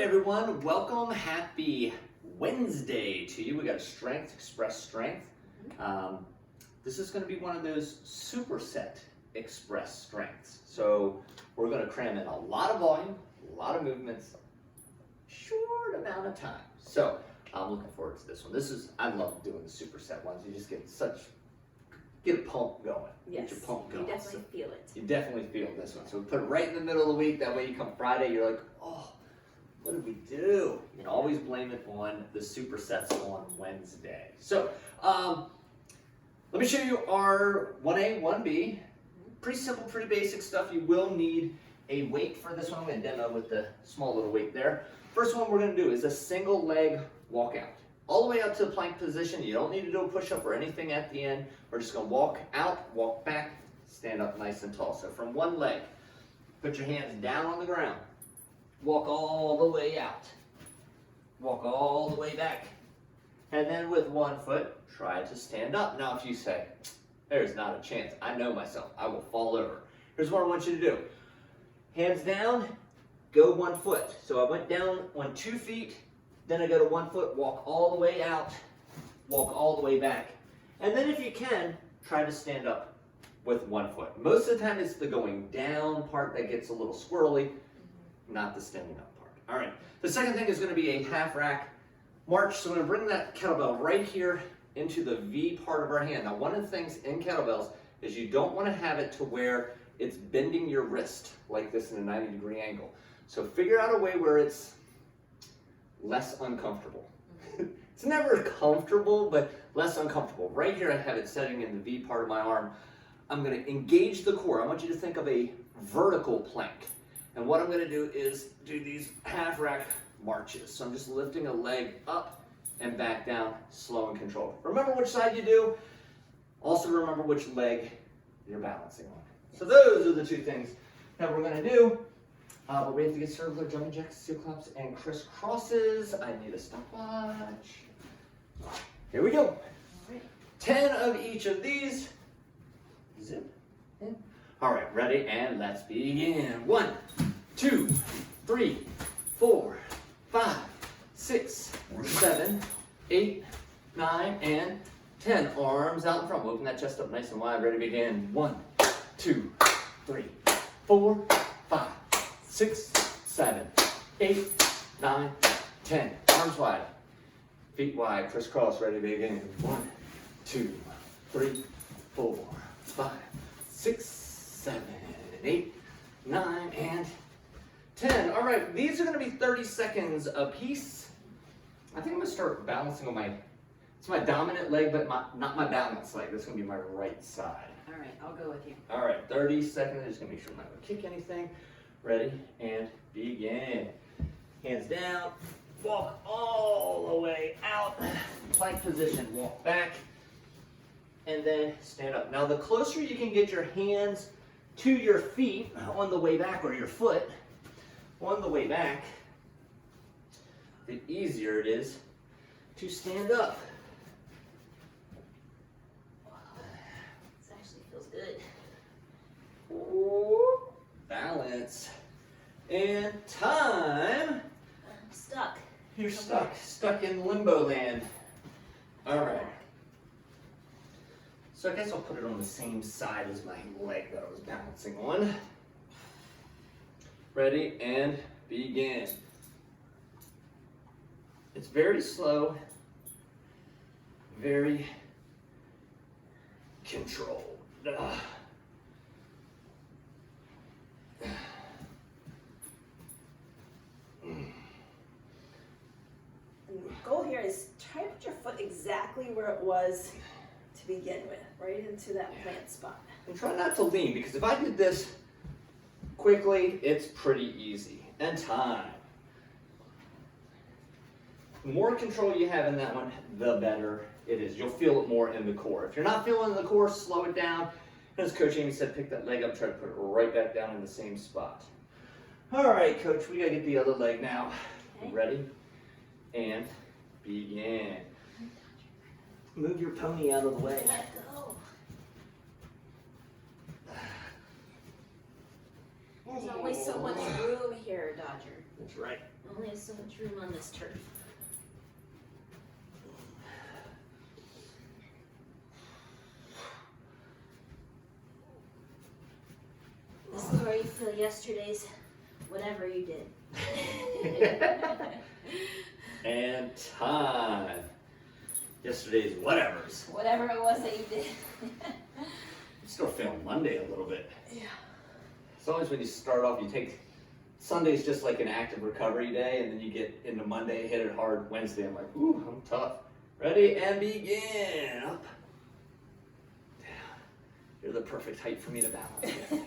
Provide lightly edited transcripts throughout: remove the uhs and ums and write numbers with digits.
Hey everyone, welcome. Happy Wednesday to you. We got a strength, express strength. This is going to be one of those superset express strengths. So we're going to cram in a lot of volume, a lot of movements, short amount of time. So I'm looking forward to this one. I love doing the superset ones. You just get a pump going. Yes, get your pump going. You definitely feel it. You definitely feel this one. So we put it right in the middle of the week. That way you come Friday, you're like, oh, what did we do? You can always blame it on the supersets on Wednesday. So let me show you our 1A, 1B. Pretty simple, pretty basic stuff. You will need a weight for this one. I'm going to demo with the small little weight there. First one we're going to do is a single leg walkout. All the way out to the plank position. You don't need to do a push-up or anything at the end. We're just going to walk out, walk back, stand up nice and tall. So from one leg, put your hands down on the ground. Walk all the way out. Walk all the way back. And then with one foot, try to stand up. Now if you say, there's not a chance, I know myself, I will fall over. Here's what I want you to do. Hands down, go 1 foot. So I went down on 2 feet, then I go to 1 foot, walk all the way out, walk all the way back. And then if you can, try to stand up with 1 foot. Most of the time it's the going down part that gets a little squirrely, not the standing up part. All right, the second thing is going to be a half rack march. So I'm going to bring that kettlebell right here into the V part of our hand. Now one of the things in kettlebells is you don't want to have it to where it's bending your wrist like this in a 90-degree angle. So figure out a way where it's less uncomfortable. It's never comfortable, but less uncomfortable. Right here I have it setting in the V part of my arm. I'm going to engage the core. I want you to think of a vertical plank. And what I'm going to do is do these half rack marches. So I'm just lifting a leg up and back down, slow and controlled. Remember which side you do. Also remember which leg you're balancing on. So those are the two things that we're going to do. But we have to get circular jumping jacks, seal claps, and crisscrosses. I need a stopwatch. Here we go. 10 of each of these. Zip in. All right, ready? And let's begin. 1, 2, 3, 4, 5, 6, 7, 8, 9, and 10. Arms out in front. Open that chest up nice and wide. Ready to begin. 1, 2, 3, 4, 5, 6, 7, 8, 9, 10. Arms wide. Feet wide. Crisscross. Ready to begin. 1, 2, 3, 4, 5, 6, 7, 8, 9, and 10. All right, these are going to be 30 seconds a piece. I think I'm going to start balancing on it's my dominant leg, but not my balance leg. This is going to be my right side. All right, I'll go with you. All right, 30 seconds. Just going to make sure I'm not going to kick anything. Ready, and begin. Hands down. Walk all the way out. Plank position. Walk back. And then stand up. Now, the closer you can get your hands to your feet on the way back, or your foot on the way back, the easier it is to stand up. This actually feels good. Ooh, balance. And time. I'm stuck. You're stuck in limbo land. All right. So I guess I'll put it on the same side as my leg that I was balancing on. Ready, and begin. It's very slow, very controlled. And the goal here is try to put your foot exactly where it was to begin with, right into that plant spot. And try not to lean, because if I did this quickly, it's pretty easy. And time. The more control you have in that one, the better it is. You'll feel it more in the core. If you're not feeling the core, slow it down. As Coach Amy said, pick that leg up, try to put it right back down in the same spot. All right, Coach, we gotta get the other leg now. Okay. Ready? And begin. Move your pony out of the way. Let go. There's only so much room here, Dodger. That's right. Only has so much room on this turf. This is where you feel yesterday's whatever you did. And time. Yesterday's whatevers. Whatever it was that you did. I'm still feeling Monday a little bit. Yeah. It's always when you start off, you take Sunday's just like an active recovery day, and then you get into Monday, hit it hard. Wednesday, I'm like, ooh, I'm tough. Ready and begin. Up. Down. You're the perfect height for me to balance with.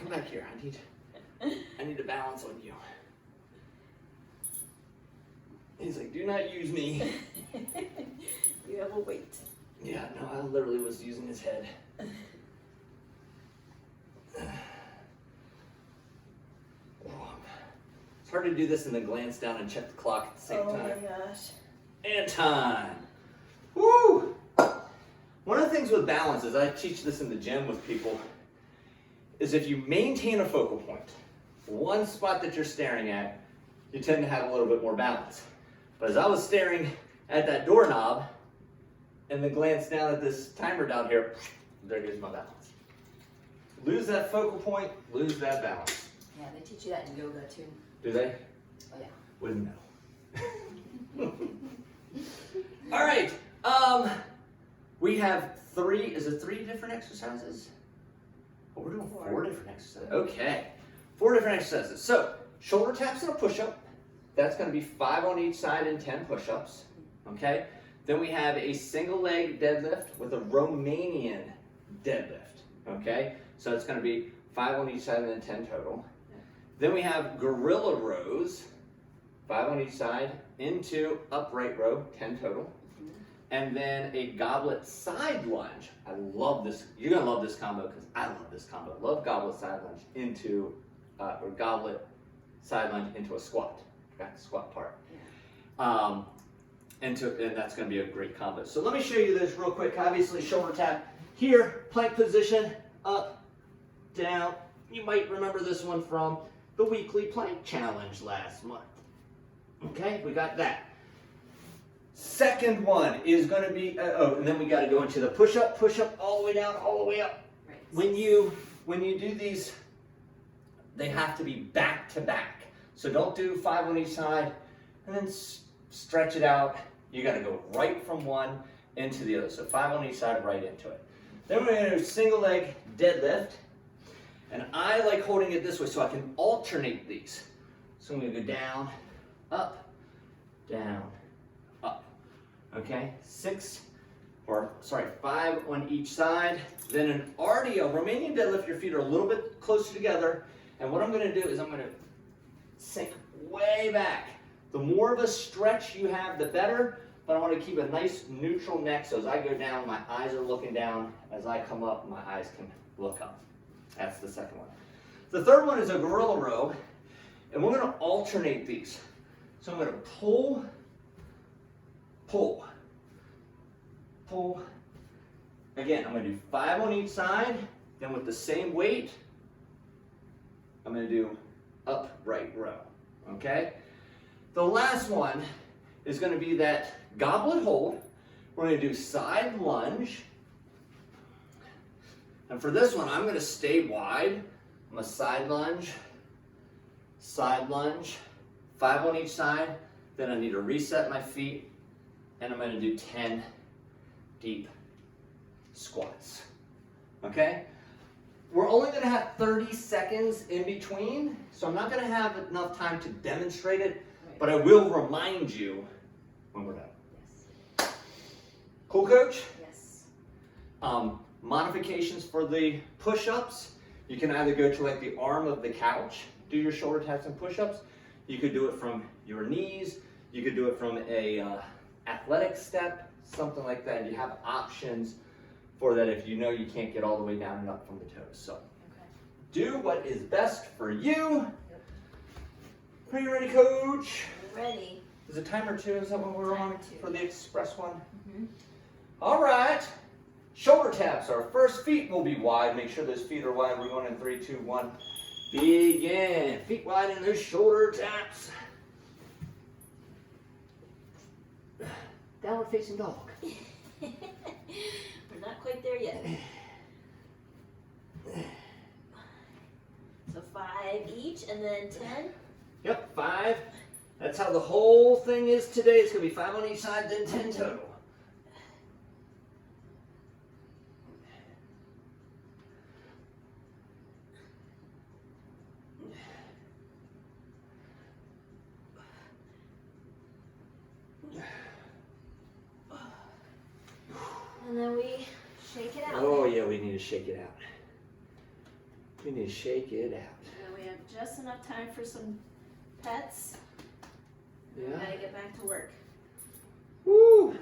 Come back here. I need to balance on you. He's like, do not use me. You have a weight. Yeah, no, I literally was using his head. It's hard to do this and then glance down and check the clock at the same time. Oh my gosh. And time. Woo! One of the things with balance is I teach this in the gym with people is if you maintain a focal point, one spot that you're staring at, you tend to have a little bit more balance. But as I was staring at that doorknob and then glanced down at this timer down here, there goes my balance. Lose that focal point, lose that balance. Yeah, they teach you that in yoga too. Do they? Oh yeah. Wouldn't know. All right. We have three different exercises? Oh, we're doing four different exercises. Okay. 4 different exercises. So, shoulder taps and a push-up. That's going to be 5 on each side and 10 push-ups. Okay. Then we have a single leg deadlift with a Romanian deadlift. Okay. So it's going to be 5 on each side and then 10 total. Then we have gorilla rows, 5 on each side, into upright row, 10 total. And then a goblet side lunge. I love this. You're going to love this combo because I love this combo. Love goblet side lunge into, or goblet side lunge into a squat. Back to squat part. And that's going to be a great combo. So let me show you this real quick. Obviously, shoulder tap here, plank position, up, down. You might remember this one from the weekly plank challenge last month. Okay, we got that. Second one is going to be, and then we got to go into the push up all the way down, all the way up. Right. When you do these, they have to be back to back. So don't do 5 on each side and then stretch it out. You got to go right from one into the other. So 5 on each side, right into it. Then we're going to do single leg deadlift. And I like holding it this way so I can alternate these. So I'm going to go down, up, up. Okay, 5 on each side. Then an RDO, Romanian deadlift, your feet are a little bit closer together. And what I'm going to do is I'm going to sink way back. The more of a stretch you have, the better. But I want to keep a nice neutral neck so as I go down, my eyes are looking down. As I come up, my eyes can look up. That's the second one. The third one is a gorilla row. And we're going to alternate these. So I'm going to pull, pull, pull. Again, I'm going to do 5 on each side. Then with the same weight, I'm going to do upright row. Okay? The last one is going to be that goblet hold. We're going to do side lunge. And for this one, I'm going to stay wide. I'm going to side lunge, 5 on each side. Then I need to reset my feet, and I'm going to do 10 deep squats. Okay? We're only going to have 30 seconds in between, so I'm not going to have enough time to demonstrate it, but I will remind you when we're done. Yes. Cool, Coach? Yes. Modifications for the push-ups. You can either go to like the arm of the couch, do your shoulder taps and push-ups. You could do it from your knees. You could do it from a athletic step, something like that. You have options for that if you know you can't get all the way down and up from the toes. So do what is best for you. Yep. Are you ready, Coach? I'm ready. Is it timer 2? Is that what we're on Timer 2. for the express one? Mm-hmm. All right. Shoulder taps. Our first feet will be wide. Make sure those feet are wide. We're going in 3, 2, 1. Begin. Feet wide in those shoulder taps. Downward facing dog. We're not quite there yet. So 5 each and then 10. Yep, 5. That's how the whole thing is today. It's going to be 5 on each side, then 10 total. And then we shake it out. Oh yeah, we need to shake it out. We need to shake it out. And then we have just enough time for some pets. Yeah. We gotta get back to work. Woo!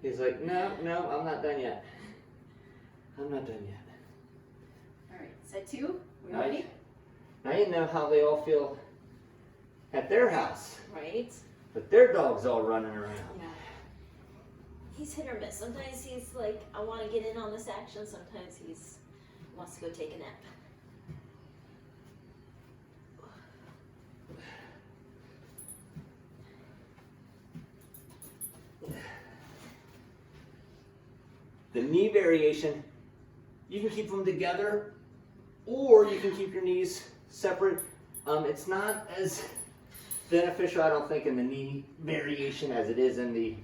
He's like, no, I'm not done yet. I'm not done yet. All right, set 2. We ready? Now you know how they all feel at their house. Right. But their dog's all running around. Yeah. He's hit or miss. Sometimes he's like, I want to get in on this action. Sometimes he's wants to go take a nap. The knee variation, you can keep them together or you can keep your knees separate. It's not as beneficial, I don't think, in the knee variation as it is in the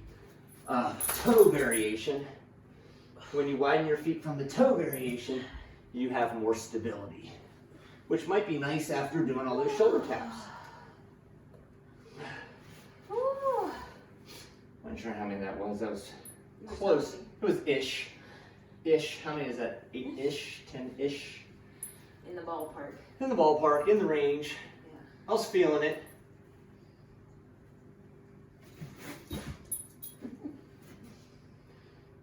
toe variation. When you widen your feet from the toe variation, you have more stability, which might be nice after doing all those shoulder taps. Ooh. I'm not sure how many that was. That was close. It was ish. Ish. How many is that? 8-ish? 10-ish? In the ballpark. In the ballpark, in the range. Yeah. I was feeling it.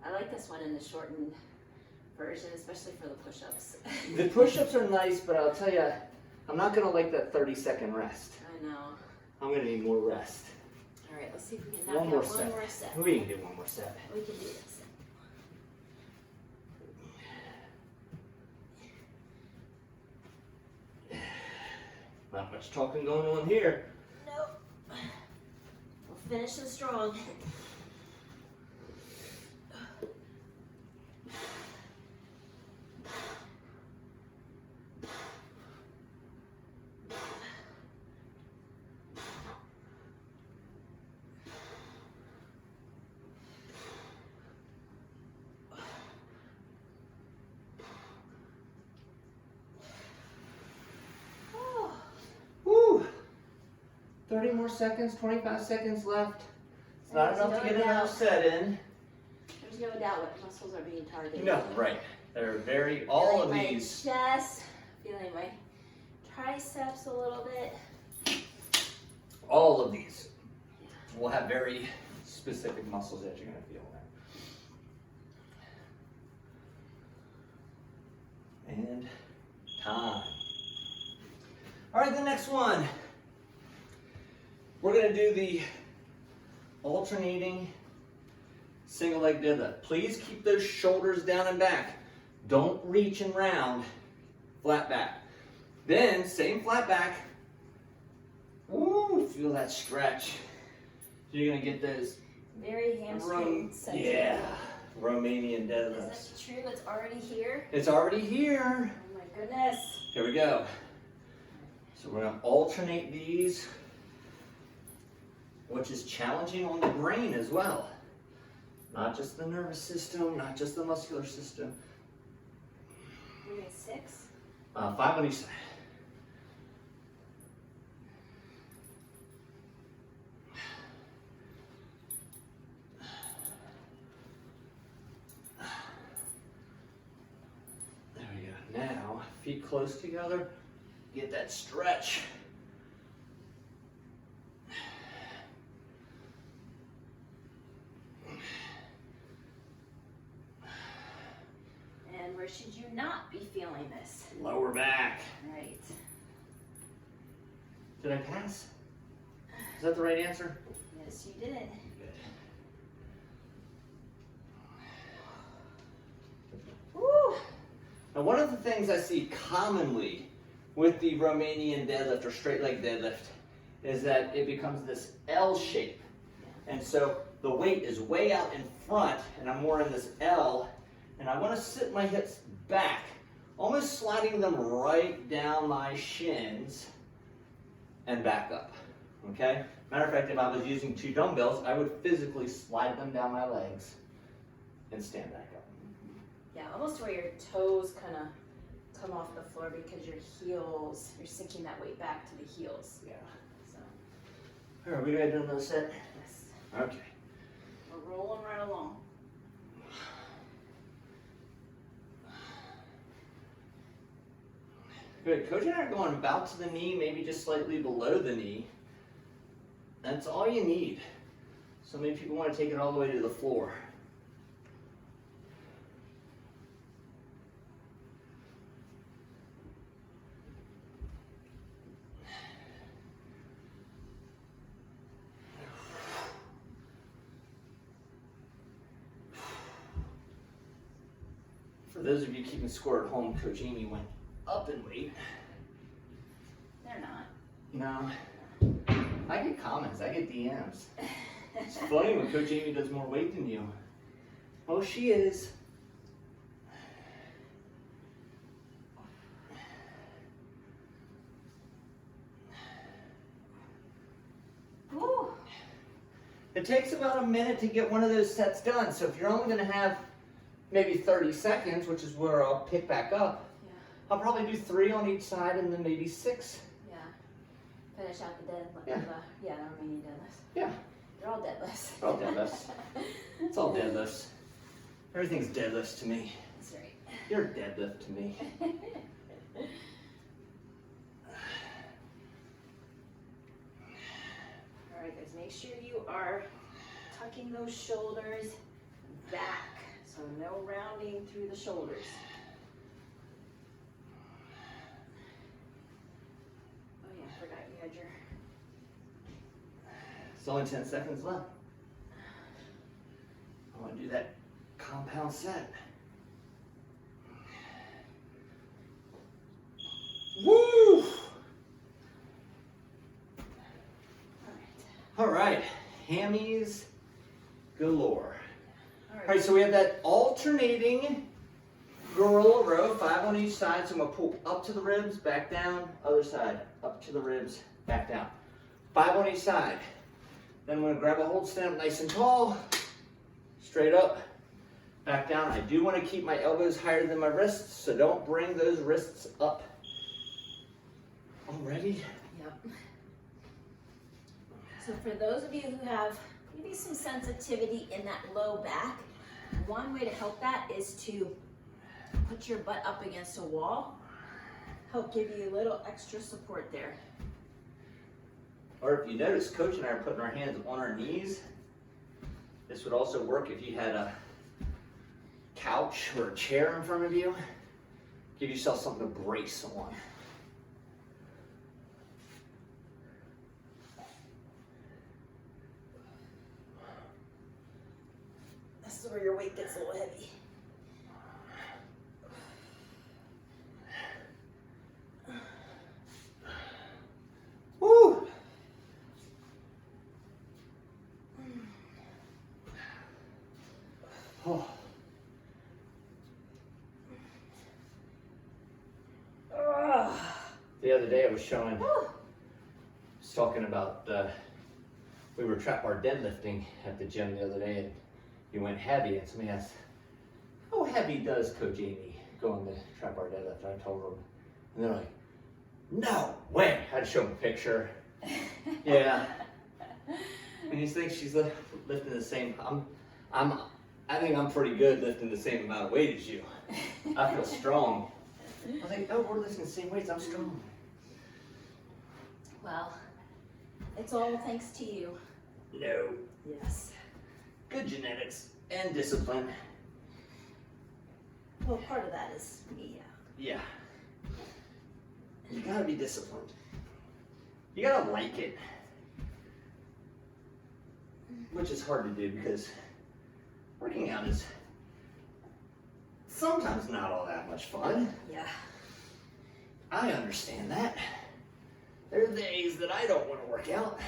I like this one in the shortened version, especially for the push-ups. The push-ups are nice, but I'll tell you, I'm not going to like that 30-second rest. I know. I'm going to need more rest. All right, let's see if we can knock One out more one set. more set. We can do one more set. We can do this. Not much talking going on here. Nope. We'll finish it strong. Woo! 30 more seconds, 25 seconds left. It's not enough to get another set in. There's no doubt what muscles are being targeted. No, right. They're very, all of Feeling these. my chest, feeling my triceps a little bit. All of these will have very specific muscles that you're going to feel in. And time. All right, the next one. We're going to do the alternating single leg deadlift. Please keep those shoulders down and back. Don't reach and round, flat back. Then, same flat back. Ooh, feel that stretch. You're gonna get those Very hamstring centered. yeah, Romanian deadlifts. Is that true? It's already here? It's already here. Oh my goodness. Here we go. So we're gonna alternate these, which is challenging on the brain as well. Not just the nervous system, not just the muscular system. We're doing 6? 5 on each side. There we go. Now, feet close together. Get that stretch. And where should you not be feeling this? Lower back. Right. Did I pass? Is that the right answer? Yes, you did. Good. Woo! Now, one of the things I see commonly with the Romanian deadlift or straight leg deadlift is that it becomes this L shape. And so the weight is way out in front and I'm more in this L, and I want to sit my hips back, almost sliding them right down my shins and back up, okay? Matter of fact, if I was using 2 dumbbells, I would physically slide them down my legs and stand back up. Yeah, almost where your toes kind of come off the floor because your heels, you're sinking that weight back to the heels. Yeah. So, All right, we ready to do another set? yes, Okay. we're rolling right along. Good. Coach and I are going about to the knee, maybe just slightly below the knee. That's all you need. So many people want to take it all the way to the floor. For those of you keeping score at home, Coach Amy went up in weight. They're not. No. I get comments, I get DMs. It's funny when Coach Amy does more weight than you. Oh, she is. Woo. It takes about a minute to get one of those sets done. So if you're only going to have maybe 30 seconds, which is where I'll pick back up, Yeah. I'll probably do 3 on each side and then maybe 6. Yeah. Finish out the deadlift. Yeah. The Romanian deadlifts. Yeah, They're all deadlifts. they're all deadlifts. It's all deadlifts. Everything's deadlifts to me. That's right. You're a deadlift to me. All right, guys, make sure you are tucking those shoulders back. So no rounding through the shoulders. Oh yeah, I forgot you had your... It's only 10 seconds left. I want to do that compound set. Woo! All right, hammies galore. All right, so we have that alternating gorilla row, 5 on each side. So I'm gonna pull up to the ribs, back down, other side, up to the ribs, back down. 5 on each side. Then I'm gonna grab a hold stand nice and tall, straight up, back down. I do wanna keep my elbows higher than my wrists, so don't bring those wrists up. Already? Yep. So for those of you who have maybe some sensitivity in that low back, one way to help that is to put your butt up against a wall. Help give you a little extra support there. Or if you notice, Coach and I are putting our hands on our knees. This would also work if you had a couch or a chair in front of you. Give yourself something to brace on. This is where your weight gets a little heavy. Woo! Oh. The other day I was talking about, we were trap bar deadlifting at the gym the other day, and you went heavy, and somebody asked, how heavy does Coach Amy go on the trap bar deadlift? I told them, and they're like, no way. I had to show them a picture. Yeah. And you think she's lifting the same, I think I'm pretty good lifting the same amount of weight as you. I feel strong. I was like, oh, we're lifting the same weights, I'm strong. Well, it's all thanks to you. No. Yes. Good genetics and discipline. Well, part of that is me, yeah. Yeah. You gotta be disciplined. You gotta like it. Which is hard to do because working out is sometimes not all that much fun. Yeah. I understand that. There are days that I don't want to work out,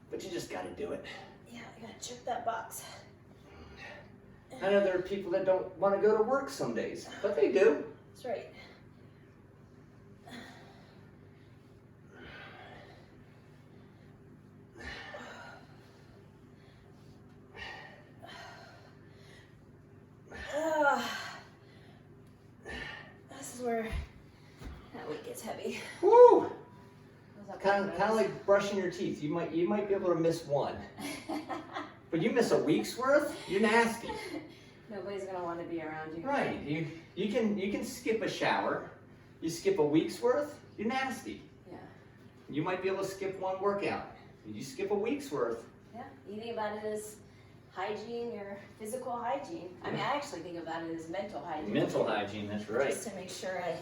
but you just got to do it. Yeah, I gotta check that box. I know there are people that don't want to go to work some days, but they do. That's right. This is where that weight gets heavy. Woo! Kind of like brushing your teeth. You might be able to miss one, but you miss a week's worth. You're nasty. Nobody's gonna want to be around you. Right. You can skip a shower. You skip a week's worth. You're nasty. Yeah. You might be able to skip one workout. You skip a week's worth. Yeah. You think about it as hygiene, your physical hygiene. I mean, I actually think about it as mental hygiene. Mental hygiene. That's right. Just to make sure I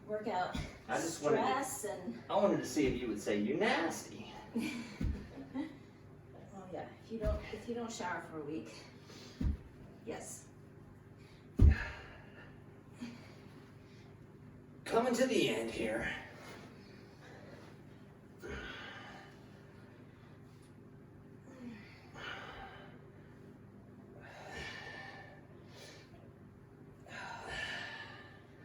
work out I just stress and. I wanted to see if you would say you're nasty. Oh yeah. If you don't shower for a week. Yes. Coming to the end here.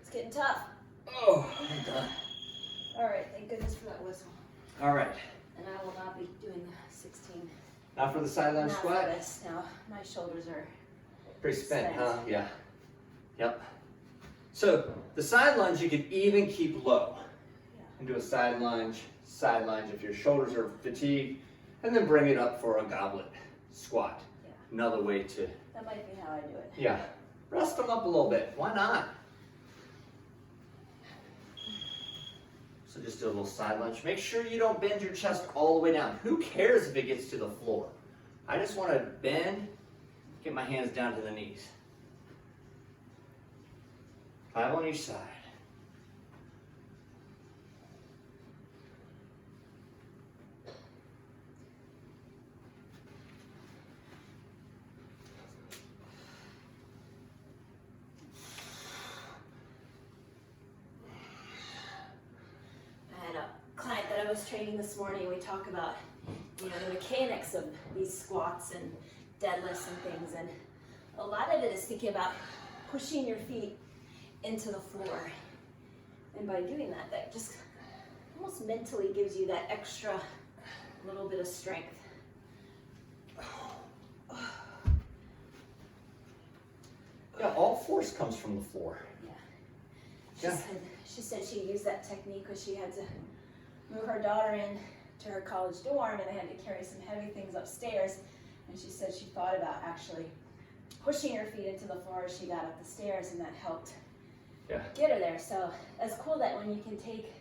It's getting tough. Oh, I'm done. All right. Thank goodness for that whistle. All right. And I will not be doing the 16. Now for the sideline Not squat. for this. Now my shoulders are. Pretty spent, Spent. huh? Yeah. Yep. So the side lunge you could even keep low. Yeah. And do a side lunge if your shoulders are fatigued, and then bring it up for a goblet squat. Yeah. Another way to, That might be how I do it. yeah, rest them up a little bit. Why not? So just do a little side lunge. Make sure you don't bend your chest all the way down. Who cares if it gets to the floor? I just want to bend, get my hands down to the knees. 5 on each side. I had a client that I was training this morning. We talk about, the mechanics of these squats and deadlifts and things, and a lot of it is thinking about pushing your feet into the floor. And by doing that, that just almost mentally gives you that extra little bit of strength. Yeah, all force comes from the floor. Yeah. She said she used that technique because she had to move her daughter in to her college dorm, and they had to carry some heavy things upstairs. And she said she thought about actually pushing her feet into the floor as she got up the stairs, and that helped get her there. So it's cool that when you can take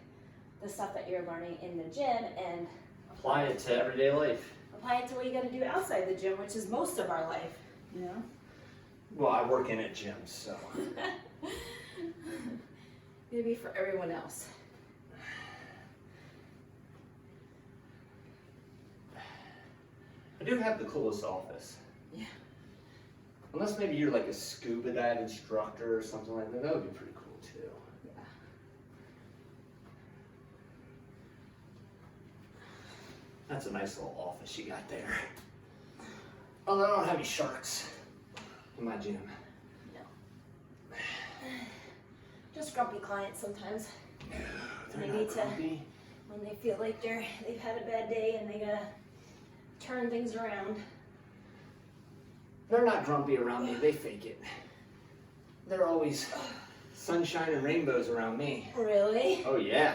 the stuff that you're learning in the gym and Apply it to everyday life. apply it to what you got to do outside the gym, which is most of our life. Well, I work in at gyms, so. Maybe for everyone else. I do have the coolest office. Yeah. Unless maybe you're like a scuba dive instructor or something like that. That would be pretty cool too. Yeah. That's a nice little office you got there. Although I don't have any sharks in my gym. No. Just grumpy clients sometimes. They're They not need to, grumpy. when they feel like they've had a bad day and they gotta turn things around. They're not grumpy around me, they fake it. They're always sunshine and rainbows around me. Really? Oh yeah.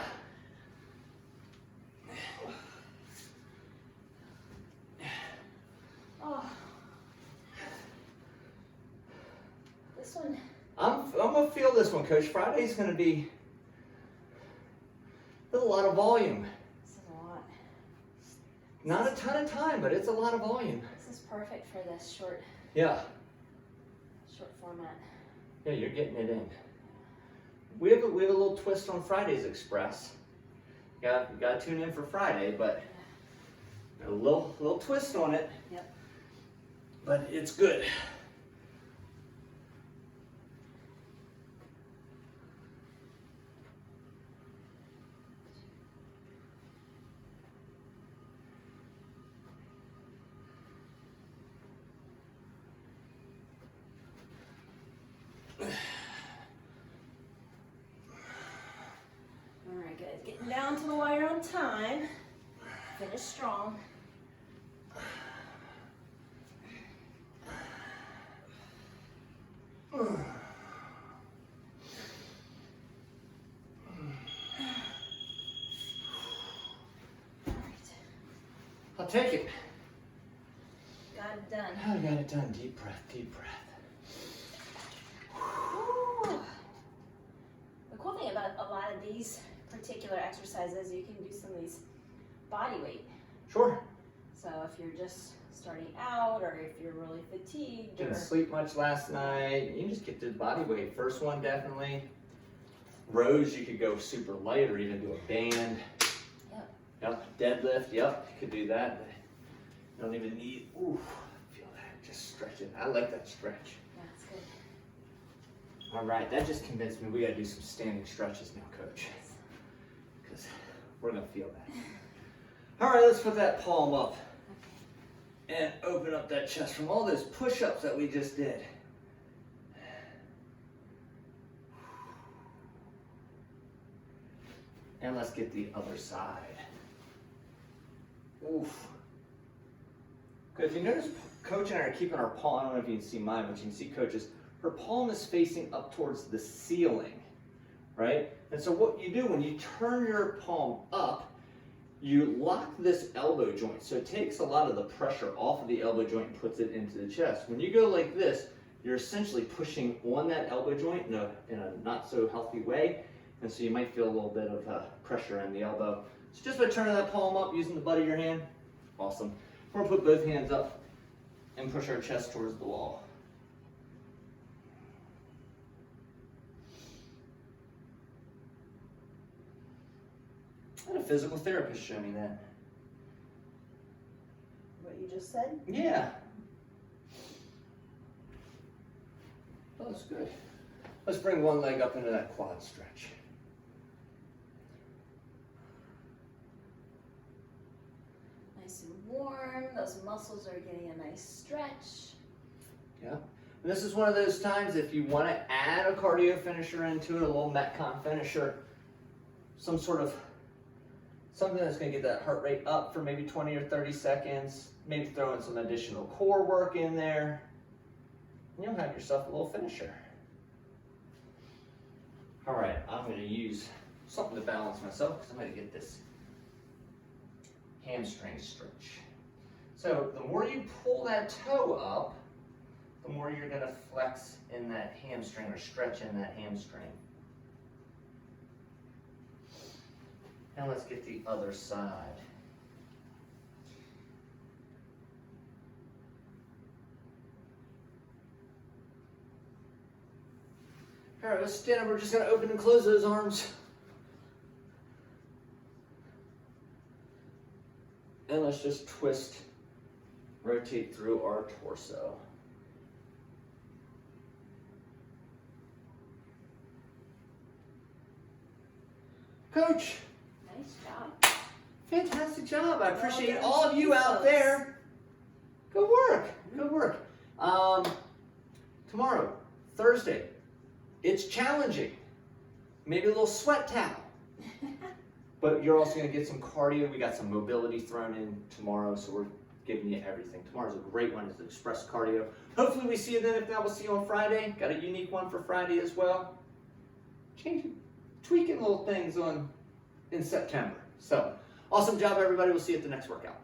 Oh. This one. I'm gonna feel this one, Coach. Friday's gonna be a lot of volume. This is a lot. Not a ton of time, but it's a lot of volume. This is perfect for this short Yeah. format. Yeah, you're getting it in. We have a little twist on Friday's Express. You gotta tune in for Friday, but a little twist on it. Yep. But it's good. on time. Finish strong. I'll take it. Got it done. I got it done. Deep breath, deep breath. Ooh. The cool thing about a lot of these particular exercises, you can do some of these body weight. Sure. So if you're just starting out, or if you're really fatigued, Didn't or sleep much last night. You can just get to the body weight. First one, definitely. Rows, you could go super light or even do a band. Yep. Yep. Deadlift, yep, you could do that. You don't even need, ooh, feel that, just stretch it. I like that stretch. that's good. All right, that just convinced me we gotta do some standing stretches now, coach. Because we're gonna feel that. All right, let's put that palm up and open up that chest from all those push-ups that we just did. And let's get the other side. Oof. Good. If you notice, Coach and I are keeping our palm, I don't know if you can see mine, but you can see Coach's, her palm is facing up towards the ceiling, right? And so what you do when you turn your palm up, you lock this elbow joint. So it takes a lot of the pressure off of the elbow joint and puts it into the chest. When you go like this, you're essentially pushing on that elbow joint in a not so healthy way. And so you might feel a little bit of pressure in the elbow. So just by turning that palm up, using the butt of your hand, awesome. We're gonna put both hands up and push our chest towards the wall. I had a physical therapist show me that. What you just said? Yeah. Oh, that's good. Let's bring one leg up into that quad stretch. Nice and warm. Those muscles are getting a nice stretch. Yeah. And this is one of those times if you want to add a cardio finisher into it, a little Metcon finisher, some sort of something that's going to get that heart rate up for maybe 20 or 30 seconds, maybe throw in some additional core work in there, and you'll have yourself a little finisher. All right, I'm going to use something to balance myself because I'm going to get this hamstring stretch. So the more you pull that toe up, the more you're going to flex in that hamstring or stretch in that hamstring. Now let's get the other side. All right, let's stand up. We're just going to open and close those arms. And let's just twist, rotate through our torso. Coach, Nice job. fantastic job. I appreciate done. all of you out there. Good work. Good work. Tomorrow, Thursday, it's challenging. Maybe a little sweat towel. But you're also going to get some cardio. We got some mobility thrown in tomorrow, so we're giving you everything. Tomorrow's a great one. It's express cardio. Hopefully we see you then. If not, we'll see you on Friday. Got a unique one for Friday as well. Tweaking little things in September. So, awesome job, everybody. We'll see you at the next workout.